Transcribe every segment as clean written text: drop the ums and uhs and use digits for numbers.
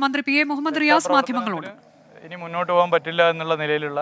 മന്ത്രി P A Muhammad Riyas മാധ്യമങ്ങളോട് ഇനി മുന്നോട്ട് പോകാൻ പറ്റില്ല എന്നുള്ള നിലയിലുള്ള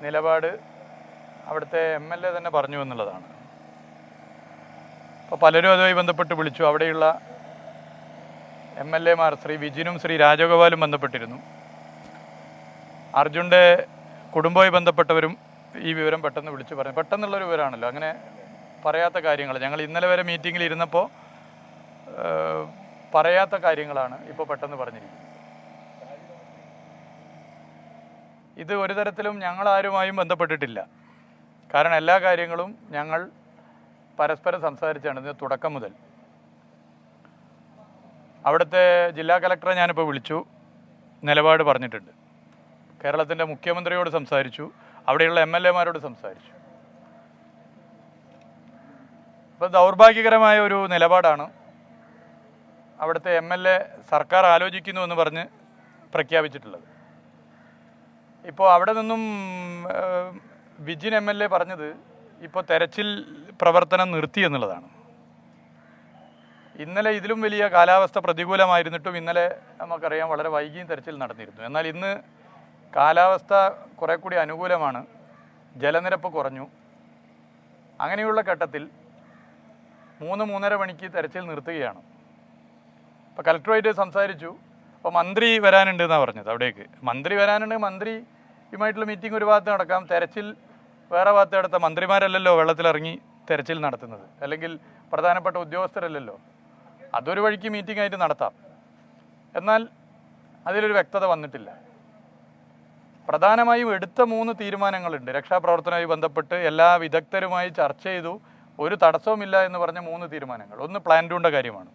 നിലപാട് അവിടുത്തെ MLA തന്നെ പറഞ്ഞു എന്നുള്ളതാണ്. അപ്പോൾ പലരും അതുമായി ബന്ധപ്പെട്ട് വിളിച്ചു. അവിടെയുള്ള MLA മാർ ശ്രീ വിജിനും ശ്രീ രാജഗോപാലും ബന്ധപ്പെട്ടിരുന്നു. അർജുൻ്റെ കുടുംബവുമായി ബന്ധപ്പെട്ടവരും ഈ വിവരം പെട്ടെന്ന് വിളിച്ചു പറഞ്ഞു. പെട്ടെന്നുള്ളൊരു വിവരമാണല്ലോ, അങ്ങനെ പറയാത്ത കാര്യങ്ങൾ. ഞങ്ങൾ ഇന്നലെ വരെ മീറ്റിങ്ങിൽ ഇരുന്നപ്പോൾ പറയാത്ത കാര്യങ്ങളാണ് ഇപ്പോൾ പെട്ടെന്ന് പറഞ്ഞിരിക്കുന്നത്. ഇത് ഒരു തരത്തിലും ഞങ്ങളാരുമായും ബന്ധപ്പെട്ടിട്ടില്ല. കാരണം എല്ലാ കാര്യങ്ങളും ഞങ്ങൾ പരസ്പരം സംസാരിച്ചാണ് ഇതിന് തുടക്കം മുതൽ. അവിടുത്തെ ജില്ലാ കലക്ടറെ ഞാനിപ്പോൾ വിളിച്ചു, നിലപാട് പറഞ്ഞിട്ടുണ്ട്. കേരളത്തിൻ്റെ മുഖ്യമന്ത്രിയോട് സംസാരിച്ചു, അവിടെയുള്ള MLA മാരോട് സംസാരിച്ചു. അപ്പോൾ ദൗർഭാഗ്യകരമായ ഒരു നിലപാടാണ് അവിടുത്തെ MLA സർക്കാർ ആലോചിക്കുന്നു എന്ന് പറഞ്ഞ് പ്രഖ്യാപിച്ചിട്ടുള്ളത്. ഇപ്പോൾ അവിടെ നിന്നും വിജിൻ MLA പറഞ്ഞത് ഇപ്പോൾ തെരച്ചിൽ പ്രവർത്തനം നിർത്തി എന്നുള്ളതാണ്. ഇന്നലെ ഇതിലും വലിയ കാലാവസ്ഥ പ്രതികൂലമായിരുന്നിട്ടും ഇന്നലെ നമുക്കറിയാം വളരെ വൈകിയും തെരച്ചിൽ നടന്നിരുന്നു. എന്നാൽ ഇന്ന് കാലാവസ്ഥ കുറെ കൂടി അനുകൂലമാണ്, ജലനിരപ്പ് കുറഞ്ഞു. അങ്ങനെയുള്ള ഘട്ടത്തിൽ 3-3:30 മണിക്ക് തെരച്ചിൽ നിർത്തുകയാണ്. അപ്പോൾ കലക്ടറുമായിട്ട് സംസാരിച്ചു. അപ്പോൾ മന്ത്രി വരാനുണ്ട് എന്നാണ് പറഞ്ഞത്. അവിടേക്ക് മന്ത്രി വരാനുണ്ട്, മന്ത്രിയുമായിട്ടുള്ള മീറ്റിംഗ് ഒരു ഭാഗത്ത് നടക്കാം, തെരച്ചിൽ വേറെ ഭാഗത്ത് നടത്താം. മന്ത്രിമാരല്ലല്ലോ വെള്ളത്തിലിറങ്ങി തെരച്ചിൽ നടത്തുന്നത്, അല്ലെങ്കിൽ പ്രധാനപ്പെട്ട ഉദ്യോഗസ്ഥരല്ലല്ലോ. അതൊരു വഴിക്ക് മീറ്റിംഗ് ആയിട്ട് നടത്താം. എന്നാൽ അതിലൊരു വ്യക്തത വന്നിട്ടില്ല. പ്രധാനമായും എടുത്ത 3 തീരുമാനങ്ങളുണ്ട്. രക്ഷാപ്രവർത്തനവുമായി ബന്ധപ്പെട്ട് എല്ലാ വിദഗ്ധരുമായി ചർച്ച ചെയ്തു, ഒരു തടസ്സവുമില്ല എന്ന് പറഞ്ഞ 3 തീരുമാനങ്ങൾ. ഒന്ന് പ്ലാന്റൂണിൻ്റെ കാര്യമാണ്.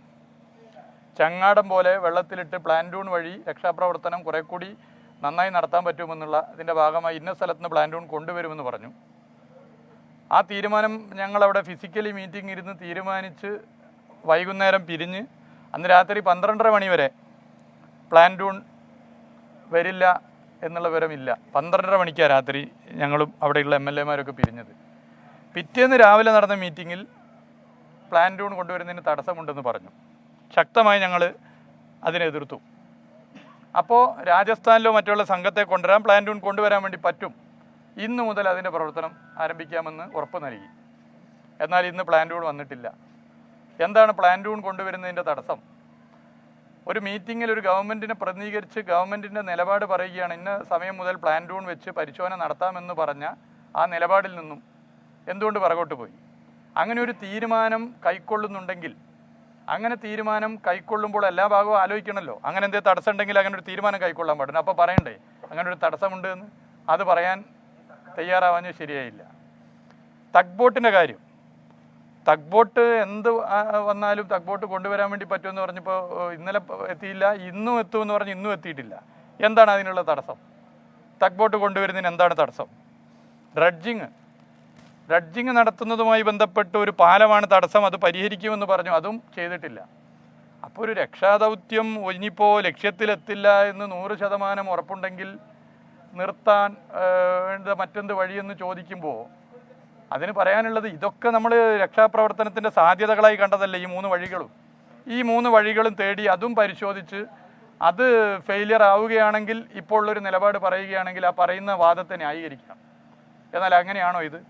ചങ്ങാടം പോലെ വെള്ളത്തിലിട്ട് പ്ലാന്റൂൺ വഴി രക്ഷാപ്രവർത്തനം കുറെ കൂടി നന്നായി നടത്താൻ പറ്റുമെന്നുള്ള ഇതിൻ്റെ ഭാഗമായി ഇന്ന സ്ഥലത്തുനിന്ന് പ്ലാന്റൂൺ കൊണ്ടുവരുമെന്ന് പറഞ്ഞു. ആ തീരുമാനം ഞങ്ങളവിടെ ഫിസിക്കലി മീറ്റിംഗ് ഇരുന്ന് തീരുമാനിച്ച് വൈകുന്നേരം പിരിഞ്ഞ് അന്ന് രാത്രി 12:30 മണി വരെ പ്ലാന്റൂൺ വരില്ല എന്നുള്ള വിവരമില്ല. 12:30 മണിക്കാണ് രാത്രി ഞങ്ങളും അവിടെയുള്ള MLA മാരൊക്കെ പിരിഞ്ഞത്. പിറ്റേന്ന് രാവിലെ നടന്ന മീറ്റിങ്ങിൽ പ്ലാന്റൂൺ കൊണ്ടുവരുന്നതിന് തടസ്സമുണ്ടെന്ന് പറഞ്ഞു. ശക്തമായി ഞങ്ങൾ അതിനെ എതിർത്തു. അപ്പോൾ രാജസ്ഥാനിലോ മറ്റുള്ള സംഘത്തെ കൊണ്ടുവരാൻ, പ്ലാന്റൂൺ കൊണ്ടുവരാൻ വേണ്ടി പറ്റും, ഇന്നു മുതൽ അതിൻ്റെ പ്രവർത്തനം ആരംഭിക്കാമെന്ന് ഉറപ്പ് നൽകി. എന്നാൽ ഇന്ന് പ്ലാന്റൂൺ വന്നിട്ടില്ല. എന്താണ് പ്ലാന്റൂൺ കൊണ്ടുവരുന്നതിൻ്റെ തടസ്സം? ഒരു മീറ്റിങ്ങിൽ ഒരു ഗവൺമെൻറ്റിനെ പ്രതിനിധീകരിച്ച് ഗവൺമെൻറ്റിൻ്റെ നിലപാട് പറയുകയാണ്, ഇന്ന സമയം മുതൽ പ്ലാന്റൂൺ വെച്ച് പരിശോധന നടത്താമെന്ന് പറഞ്ഞ ആ നിലപാടിൽ നിന്നും എന്തുകൊണ്ട് പുറകോട്ട് പോയി? അങ്ങനെ ഒരു തീരുമാനം കൈക്കൊള്ളുന്നുണ്ടെങ്കിൽ, അങ്ങനെ തീരുമാനം കൈക്കൊള്ളുമ്പോൾ എല്ലാ ഭാഗവും ആലോചിക്കണമല്ലോ. അങ്ങനെ എന്തെങ്കിലും തടസ്സം ഉണ്ടെങ്കിൽ അങ്ങനെ ഒരു തീരുമാനം കൈക്കൊള്ളാൻ പാടില്ല. അപ്പോൾ പറയണ്ടേ അങ്ങനെ ഒരു തടസ്സമുണ്ട് എന്ന്? അത് പറയാൻ തയ്യാറാവാൻ ശരിയായില്ല. തഗ് ബോട്ടിൻ്റെ കാര്യം, തഗ് ബോട്ട് എന്ത് വന്നാലും തഗ് ബോട്ട് കൊണ്ടുവരാൻ വേണ്ടി പറ്റുമെന്ന് പറഞ്ഞപ്പോൾ ഇന്നലെ എത്തിയില്ല, ഇന്നും എത്തുമെന്ന് പറഞ്ഞ് ഇന്നും എത്തിയിട്ടില്ല. എന്താണ് അതിനുള്ള തടസ്സം? തഗ് ബോട്ട് കൊണ്ടുവരുന്നതിന് എന്താണ് തടസ്സം? ഡ്രഡ്ജിങ് നടത്തുന്നതുമായി ബന്ധപ്പെട്ട് ഒരു പാലമാണ് തടസ്സം, അത് പരിഹരിക്കുമെന്ന് പറഞ്ഞു, അതും ചെയ്തിട്ടില്ല. അപ്പോൾ ഒരു രക്ഷാദൗത്യം ഇനിയിപ്പോൾ ലക്ഷ്യത്തിലെത്തില്ല എന്ന് 100% ഉറപ്പുണ്ടെങ്കിൽ നിർത്താൻ മറ്റെന്ത് വഴിയെന്ന് ചോദിക്കുമ്പോൾ അതിന് പറയാനുള്ളത്, ഇതൊക്കെ നമ്മൾ രക്ഷാപ്രവർത്തനത്തിൻ്റെ സാധ്യതകളായി കണ്ടതല്ലേ ഈ 3 വഴികളും. ഈ 3 വഴികളും തേടി അതും പരിശോധിച്ച് അത് ഫെയിലിയർ ആവുകയാണെങ്കിൽ, ഇപ്പോൾ ഉള്ളൊരു നിലപാട് പറയുകയാണെങ്കിൽ ആ പറയുന്ന വാദത്തെ ന്യായീകരിക്കാം. എന്നാൽ അങ്ങനെയാണോ ഇത്?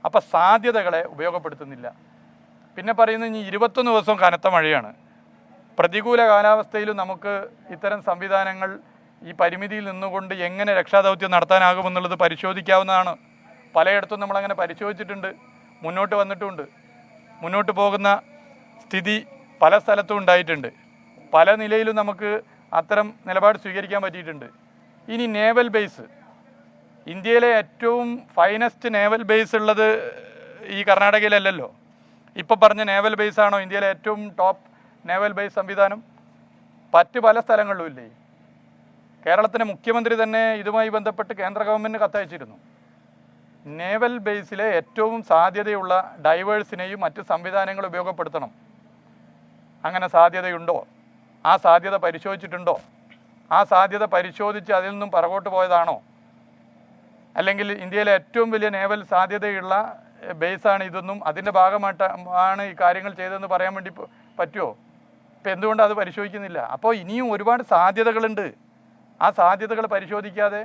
അപ്പം സാധ്യതകളെ ഉപയോഗപ്പെടുത്തുന്നില്ല. പിന്നെ പറയുന്നത് ഇനി 21 ദിവസം കനത്ത മഴയാണ്. പ്രതികൂല കാലാവസ്ഥയിലും നമുക്ക് ഇത്തരം സംവിധാനങ്ങൾ ഈ പരിമിതിയിൽ നിന്നുകൊണ്ട് എങ്ങനെ രക്ഷാദൗത്യം നടത്താനാകുമെന്നുള്ളത് പരിശോധിക്കാവുന്നതാണ്. പലയിടത്തും നമ്മളങ്ങനെ പരിശോധിച്ചിട്ടുണ്ട്, മുന്നോട്ട് വന്നിട്ടുമുണ്ട്. മുന്നോട്ട് പോകുന്ന സ്ഥിതി പല സ്ഥലത്തും ഉണ്ടായിട്ടുണ്ട്. പല നിലയിലും നമുക്ക് അത്തരം നിലപാട് സ്വീകരിക്കാൻ പറ്റിയിട്ടുണ്ട്. ഇനി നേവൽ ബേസ്, ഇന്ത്യയിലെ ഏറ്റവും ഫൈനസ്റ്റ് നേവൽ ബേസ് ഉള്ളത് ഈ കർണാടകയിലല്ലല്ലോ. ഇപ്പോൾ പറഞ്ഞ നേവൽ ബേസാണോ ഇന്ത്യയിലെ ഏറ്റവും ടോപ്പ് നേവൽ ബേസ് സംവിധാനം? പല സ്ഥലങ്ങളിലും ഇല്ലേ? കേരളത്തിൻ്റെ മുഖ്യമന്ത്രി തന്നെ ഇതുമായി ബന്ധപ്പെട്ട് കേന്ദ്ര ഗവൺമെൻറ്റിന് കത്തയച്ചിരുന്നു. നേവൽ ബേസിലെ ഏറ്റവും സാധ്യതയുള്ള ഡൈവേഴ്സിനെയും മറ്റ് സംവിധാനങ്ങൾ ഉപയോഗപ്പെടുത്തണം. അങ്ങനെ സാധ്യതയുണ്ടോ? ആ സാധ്യത പരിശോധിച്ചിട്ടുണ്ടോ? ആ സാധ്യത പരിശോധിച്ച് അതിൽ നിന്നും പുറകോട്ട് പോയതാണോ? അല്ലെങ്കിൽ ഇന്ത്യയിലെ ഏറ്റവും വലിയ നേവൽ സാധ്യതയുള്ള ബേസാണ് ഇതെന്നും അതിൻ്റെ ഭാഗമായിട്ടാണ് ഈ കാര്യങ്ങൾ ചെയ്തതെന്ന് പറയാൻ വേണ്ടി പറ്റുമോ? ഇപ്പം എന്തുകൊണ്ട് അത് പരിശോധിക്കുന്നില്ല? അപ്പോൾ ഇനിയും ഒരുപാട് സാധ്യതകളുണ്ട്. ആ സാധ്യതകൾ പരിശോധിക്കാതെ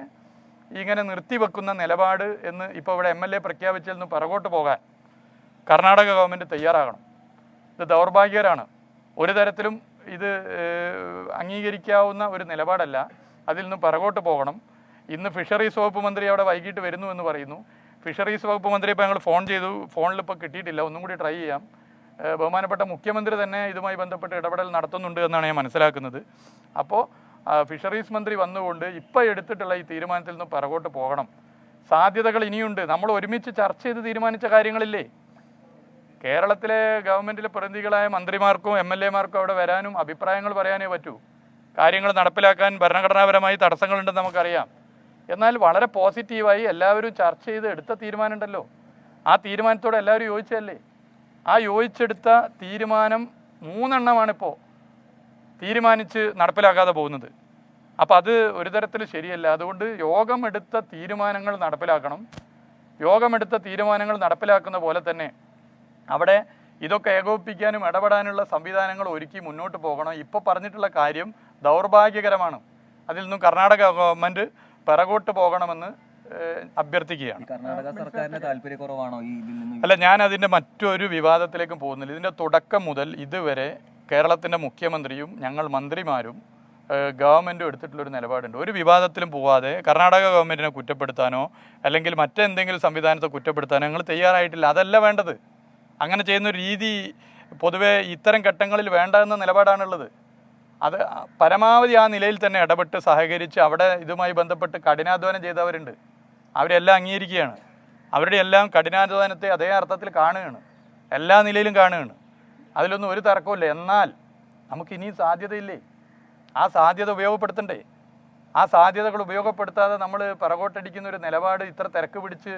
ഇങ്ങനെ നിർത്തിവെക്കുന്ന നിലപാട് എന്ന് ഇപ്പോൾ ഇവിടെ MLA പ്രഖ്യാപിച്ചതിൽ നിന്ന് പിറകോട്ട് പോകാൻ കർണാടക ഗവൺമെൻറ് തയ്യാറാകണം. ഇത് ദൗർഭാഗ്യകരമാണ്. ഒരു തരത്തിലും ഇത് അംഗീകരിക്കാവുന്ന ഒരു നിലപാടല്ല. അതിൽ നിന്ന് പിറകോട്ട് പോകണം. ഇന്ന് ഫിഷറീസ് വകുപ്പ് മന്ത്രി അവിടെ വൈകിട്ട് വരുന്നു എന്ന് പറയുന്നു. ഫിഷറീസ് വകുപ്പ് മന്ത്രി ഇപ്പോൾ ഞങ്ങൾ ഫോൺ ചെയ്തു, ഫോണിൽ ഇപ്പോൾ കിട്ടിയിട്ടില്ല, ഒന്നും കൂടി ട്രൈ ചെയ്യാം. ബഹുമാനപ്പെട്ട മുഖ്യമന്ത്രി തന്നെ ഇതുമായി ബന്ധപ്പെട്ട് ഇടപെടൽ നടത്തുന്നുണ്ട് എന്നാണ് ഞാൻ മനസ്സിലാക്കുന്നത്. അപ്പോൾ ഫിഷറീസ് മന്ത്രി വന്നുകൊണ്ട് ഇപ്പോൾ എടുത്തിട്ടുള്ള ഈ തീരുമാനത്തിൽ നിന്ന് പിറകോട്ട് പോകണം. സാധ്യതകൾ ഇനിയുണ്ട്. നമ്മൾ ഒരുമിച്ച് ചർച്ച ചെയ്ത് തീരുമാനിച്ച കാര്യങ്ങളില്ലേ? കേരളത്തിലെ ഗവൺമെൻറ്റിലെ പ്രതിനിധികളായ മന്ത്രിമാർക്കും MLA മാർക്കും അവിടെ വരാനും അഭിപ്രായങ്ങൾ പറയാനേ പറ്റൂ. കാര്യങ്ങൾ നടപ്പിലാക്കാൻ ഭരണഘടനാപരമായി തടസ്സങ്ങളുണ്ടെന്ന് നമുക്കറിയാം. എന്നാൽ വളരെ പോസിറ്റീവായി എല്ലാവരും ചർച്ച ചെയ്ത് എടുത്ത തീരുമാനമുണ്ടല്ലോ. ആ തീരുമാനത്തോടെ എല്ലാവരും യോജിച്ചതല്ലേ? ആ യോജിച്ചെടുത്ത തീരുമാനം 3 എണ്ണമാണിപ്പോൾ തീരുമാനിച്ച് നടപ്പിലാക്കാതെ പോകുന്നത്. അപ്പോൾ അത് ഒരു തരത്തിൽ ശരിയല്ല. അതുകൊണ്ട് യോഗമെടുത്ത തീരുമാനങ്ങൾ നടപ്പിലാക്കണം. യോഗമെടുത്ത തീരുമാനങ്ങൾ നടപ്പിലാക്കുന്ന പോലെ തന്നെ അവിടെ ഇതൊക്കെ ഏകോപിപ്പിക്കാനും ഇടപെടാനുള്ള സംവിധാനങ്ങൾ ഒരുക്കി മുന്നോട്ട് പോകണം. ഇപ്പോൾ പറഞ്ഞിട്ടുള്ള കാര്യം ദൗർഭാഗ്യകരമാണ്. അതിൽ നിന്നും കർണാടക ഗവൺമെൻറ് പിറകോട്ട് പോകണമെന്ന് അഭ്യർത്ഥിക്കുകയാണ്. കർണാടക സർക്കാരിന് താല്പര്യക്കുറവാണോ ഈ ഇതിൽ നിന്ന്? അല്ല, ഞാൻ അതിൻ്റെ മറ്റൊരു വിവാദത്തിലേക്കും പോകുന്നില്ല. ഇതിൻ്റെ തുടക്കം മുതൽ ഇതുവരെ കേരളത്തിൻ്റെ മുഖ്യമന്ത്രിയും ഞങ്ങൾ മന്ത്രിമാരും ഗവൺമെൻറ്റും എടുത്തിട്ടുള്ളൊരു നിലപാടുണ്ട്. ഒരു വിവാദത്തിലും പോവാതെ കർണാടക ഗവൺമെൻറ്റിനെ കുറ്റപ്പെടുത്താനോ അല്ലെങ്കിൽ മറ്റെന്തെങ്കിലും സംവിധാനത്തെ കുറ്റപ്പെടുത്താനോ ഞങ്ങൾ തയ്യാറായിട്ടില്ല. അതല്ല വേണ്ടത്. അങ്ങനെ ചെയ്യുന്നൊരു രീതി പൊതുവെ ഇത്തരം ഘട്ടങ്ങളിൽ വേണ്ട എന്ന നിലപാടാണുള്ളത്. അത് പരമാവധി ആ നിലയിൽ തന്നെ ഇടപെട്ട് സഹകരിച്ച് അവിടെ ഇതുമായി ബന്ധപ്പെട്ട് കഠിനാധ്വാനം ചെയ്തവരുണ്ട്. അവരെല്ലാം അംഗീകരിക്കുകയാണ്. അവരുടെ എല്ലാം കഠിനാധ്വാനത്തെ അതേ അർത്ഥത്തിൽ കാണുകയാണ്, എല്ലാ നിലയിലും കാണുകയാണ്. അതിലൊന്നും ഒരു തർക്കമില്ല. എന്നാൽ നമുക്കിനിയും സാധ്യതയില്ലേ? ആ സാധ്യത ഉപയോഗപ്പെടുത്തണ്ടേ? ആ സാധ്യതകൾ ഉപയോഗപ്പെടുത്താതെ നമ്മൾ പിറകോട്ടടിക്കുന്ന ഒരു നിലപാട് ഇത്ര തിരക്ക് പിടിച്ച്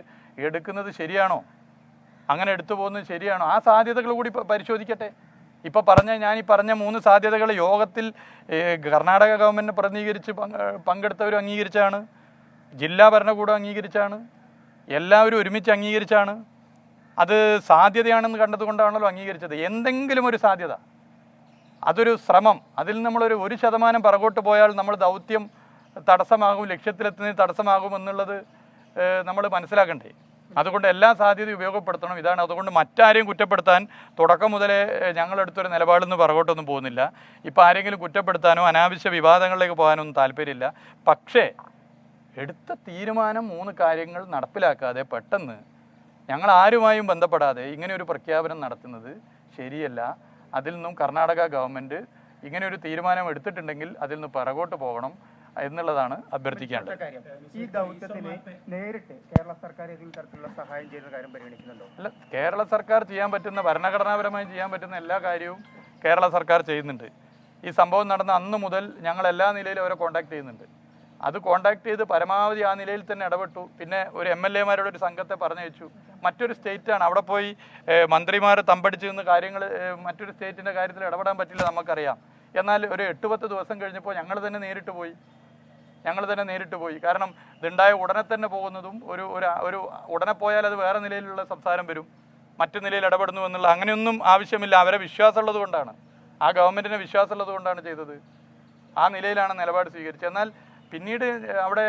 എടുക്കുന്നത് ശരിയാണോ? അങ്ങനെ എടുത്തു പോകുന്നത് ശരിയാണോ? ആ സാധ്യതകൾ കൂടി പരിശോധിക്കട്ടെ. ഇപ്പോൾ ഞാൻ ഈ പറഞ്ഞ 3 സാധ്യതകൾ യോഗത്തിൽ കർണാടക ഗവൺമെൻറ് പ്രതിനിധീകരിച്ച് പങ്കെടുത്തവരും അംഗീകരിച്ചാണ്, ജില്ലാ ഭരണകൂടം അംഗീകരിച്ചാണ്, എല്ലാവരും ഒരുമിച്ച് അംഗീകരിച്ചാണ്. അത് സാധ്യതയാണെന്ന് കണ്ടതുകൊണ്ടാണല്ലോ അംഗീകരിച്ചത്. എന്തെങ്കിലും ഒരു സാധ്യത, അതൊരു ശ്രമം, അതിൽ നമ്മളൊരു 1% പിറകോട്ട് പോയാൽ നമ്മൾ ദൗത്യം തടസ്സമാകും, ലക്ഷ്യത്തിലെത്തുന്നതിന് തടസ്സമാകും എന്നുള്ളത് നമ്മൾ മനസ്സിലാക്കണ്ടേ? അതുകൊണ്ട് എല്ലാ സാധ്യതയും ഉപയോഗപ്പെടുത്തണം. ഇതാണ്. അതുകൊണ്ട് മറ്റാരെയും കുറ്റപ്പെടുത്താൻ തുടക്കം മുതലേ ഞങ്ങളെടുത്തൊരു നിലപാടിൽ പിറകോട്ടൊന്നും പോകുന്നില്ല. ഇപ്പോൾ ആരെങ്കിലും കുറ്റപ്പെടുത്താനോ അനാവശ്യ വിവാദങ്ങളിലേക്ക് പോകാനൊന്നും താല്പര്യമില്ല. പക്ഷേ എടുത്ത തീരുമാനം 3 കാര്യങ്ങൾ നടപ്പിലാക്കാതെ പെട്ടെന്ന് ഞങ്ങൾ ആരുമായും ബന്ധപ്പെടാതെ ഇങ്ങനെ ഒരു പ്രഖ്യാപനം നടത്തുന്നത് ശരിയല്ല. അതിൽ നിന്നും കർണാടക ഗവൺമെൻറ് ഇങ്ങനെ ഒരു തീരുമാനം എടുത്തിട്ടുണ്ടെങ്കിൽ അതിൽ നിന്ന് പിറകോട്ട് പോകണം എന്നുള്ളതാണ് അഭ്യർത്ഥിക്കേണ്ടത്. ഈ ദൗത്യത്തിന് നേരിട്ട് കേരള സർക്കാർ ഏതെങ്കിലും തരത്തിലുള്ള സഹായം ചെയ്യുന്ന കാര്യം പരിഗണിക്കുന്നുണ്ടോ? അല്ല, കേരള സർക്കാർ ചെയ്യാൻ പറ്റുന്ന, ഭരണഘടനാപരമായി ചെയ്യാൻ പറ്റുന്ന എല്ലാ കാര്യവും കേരള സർക്കാർ ചെയ്യുന്നുണ്ട്. ഈ സംഭവം നടന്ന അന്ന് മുതൽ ഞങ്ങൾ എല്ലാ നിലയിലും അവരെ കോൺടാക്ട് ചെയ്യുന്നുണ്ട്. അത് കോൺടാക്ട് ചെയ്ത് പരമാവധി ആ നിലയിൽ തന്നെ ഇടപെട്ടു. പിന്നെ ഒരു MLA മാരുടെ ഒരു സംഘത്തെ പറഞ്ഞയച്ചു. മറ്റൊരു സ്റ്റേറ്റാണ്, അവിടെ പോയി മന്ത്രിമാർ തമ്പടിച്ച് നിന്ന് കാര്യങ്ങൾ മറ്റൊരു സ്റ്റേറ്റിൻ്റെ കാര്യത്തിൽ ഇടപെടാൻ പറ്റില്ല, നമുക്കറിയാം. എന്നാൽ ഒരു 8-10 ദിവസം കഴിഞ്ഞപ്പോൾ ഞങ്ങൾ തന്നെ നേരിട്ട് പോയി. കാരണം ഇതുണ്ടായ ഉടനെ തന്നെ പോകുന്നതും ഒരു ഉടനെ പോയാൽ അത് വേറെ നിലയിലുള്ള സംസാരം വരും, മറ്റു നിലയിൽ ഇടപെടുന്നു എന്നുള്ള അങ്ങനെയൊന്നും ആവശ്യമില്ല. അവരെ വിശ്വാസമുള്ളത് കൊണ്ടാണ്, ആ ഗവൺമെൻറ്റിനെ വിശ്വാസമുള്ളത് കൊണ്ടാണ് ചെയ്തത്. ആ നിലയിലാണ് നിലപാട് സ്വീകരിച്ചത്. എന്നാൽ പിന്നീട് അവിടെ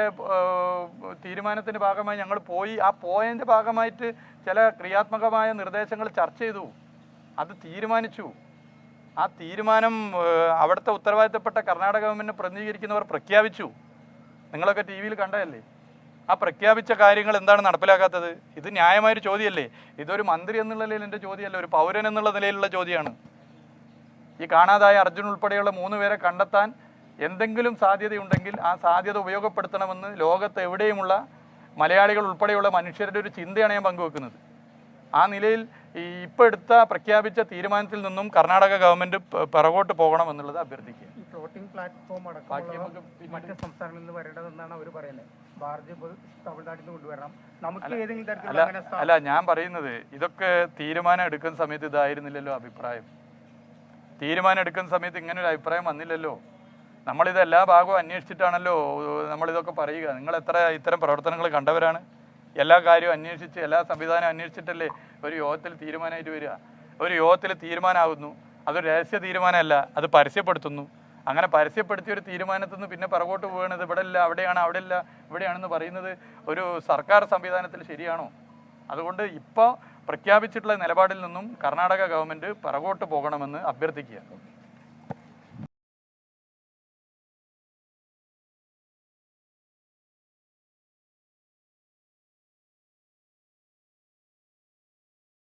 തീരുമാനത്തിൻ്റെ ഭാഗമായി ഞങ്ങൾ പോയി. ആ പോയതിൻ്റെ ഭാഗമായിട്ട് ചില ക്രിയാത്മകമായ നിർദ്ദേശങ്ങൾ ചർച്ച ചെയ്തു, അത് തീരുമാനിച്ചു. ആ തീരുമാനം അവിടുത്തെ ഉത്തരവാദിത്തപ്പെട്ട കർണാടക ഗവൺമെൻറ്റിനെ പ്രതിനിധീകരിക്കുന്നവർ പ്രഖ്യാപിച്ചു. നിങ്ങളൊക്കെ TV യിൽ കണ്ടതല്ലേ? ആ പ്രഖ്യാപിച്ച കാര്യങ്ങൾ എന്താണ് നടപ്പിലാക്കാത്തത്? ഇത് ന്യായമായൊരു ചോദ്യമല്ലേ? ഇതൊരു മന്ത്രി എന്നുള്ള നിലയിൽ എൻ്റെ ചോദ്യമല്ല, ഒരു പൗരൻ എന്നുള്ള നിലയിലുള്ള ചോദ്യമാണ്. ഈ കാണാതായ അർജുൻ ഉൾപ്പെടെയുള്ള 3 പേരെ കണ്ടെത്താൻ എന്തെങ്കിലും സാധ്യതയുണ്ടെങ്കിൽ ആ സാധ്യത ഉപയോഗപ്പെടുത്തണമെന്ന് ലോകത്ത് എവിടെയുമുള്ള മലയാളികൾ ഉൾപ്പെടെയുള്ള മനുഷ്യരുടെ ഒരു ചിന്തയാണ് ഞാൻ പങ്കുവെക്കുന്നത്. ആ നിലയിൽ ഇപ്പോൾ പ്രഖ്യാപിച്ച തീരുമാനത്തിൽ നിന്നും കർണാടക ഗവൺമെൻറ് പിറകോട്ട് പോകണമെന്നുള്ളത് അഭ്യർത്ഥിക്കുക. ഈ ഫ്ലോട്ടിംഗ് പ്ലാറ്റ്ഫോം അടക്കം മറ്റ് സംസ്ഥാനങ്ങളിൽ നിന്ന് വരേണ്ടതെന്നാണ് അവർ പറയുന്നത്. ബാർജ് തമിഴ്നാട്ടിൽ നിന്ന് കൊണ്ടുവരണം. നമുക്ക് ഏതെങ്കിലും തരത്തിലുള്ള അല്ല, ഞാൻ പറയുന്നത് ഇതൊക്കെ തീരുമാനം എടുക്കുന്ന സമയത്ത് ഇതായിരുന്നില്ലല്ലോ അഭിപ്രായം. തീരുമാനം എടുക്കുന്ന സമയത്ത് ഇങ്ങനെ ഒരു അഭിപ്രായം വന്നില്ലല്ലോ. നമ്മളിത് എല്ലാ ഭാഗവും അന്വേഷിച്ചിട്ടാണല്ലോ നമ്മളിതൊക്കെ പറയുക. നിങ്ങൾ ഇത്തരം പ്രവർത്തനങ്ങൾ കണ്ടവരാണ്. എല്ലാ കാര്യവും അന്വേഷിച്ച് എല്ലാ സംവിധാനവും അന്വേഷിച്ചിട്ടല്ലേ ഒരു യോഗത്തിൽ തീരുമാനമായിട്ട് വരിക. ഒരു യോഗത്തിൽ തീരുമാനമാകുന്നു, അതൊരു രഹസ്യ തീരുമാനമല്ല, അത് പരസ്യപ്പെടുത്തുന്നു. അങ്ങനെ പരസ്യപ്പെടുത്തിയ ഒരു തീരുമാനത്തിൽ നിന്ന് പിന്നെ പുറകോട്ട് പോവുകയാണിത്. ഇവിടെ ഇല്ല, അവിടെയാണ്, അവിടെ ഇല്ല, ഇവിടെയാണെന്ന് പറയുന്നത് ഒരു സർക്കാർ സംവിധാനത്തിൽ ശരിയാണോ? അതുകൊണ്ട് ഇപ്പോൾ പ്രഖ്യാപിച്ചിട്ടുള്ള നിലപാടിൽ നിന്നും കർണാടക ഗവൺമെൻറ് പുറകോട്ട് പോകണമെന്ന് അഭ്യർത്ഥിക്കുക.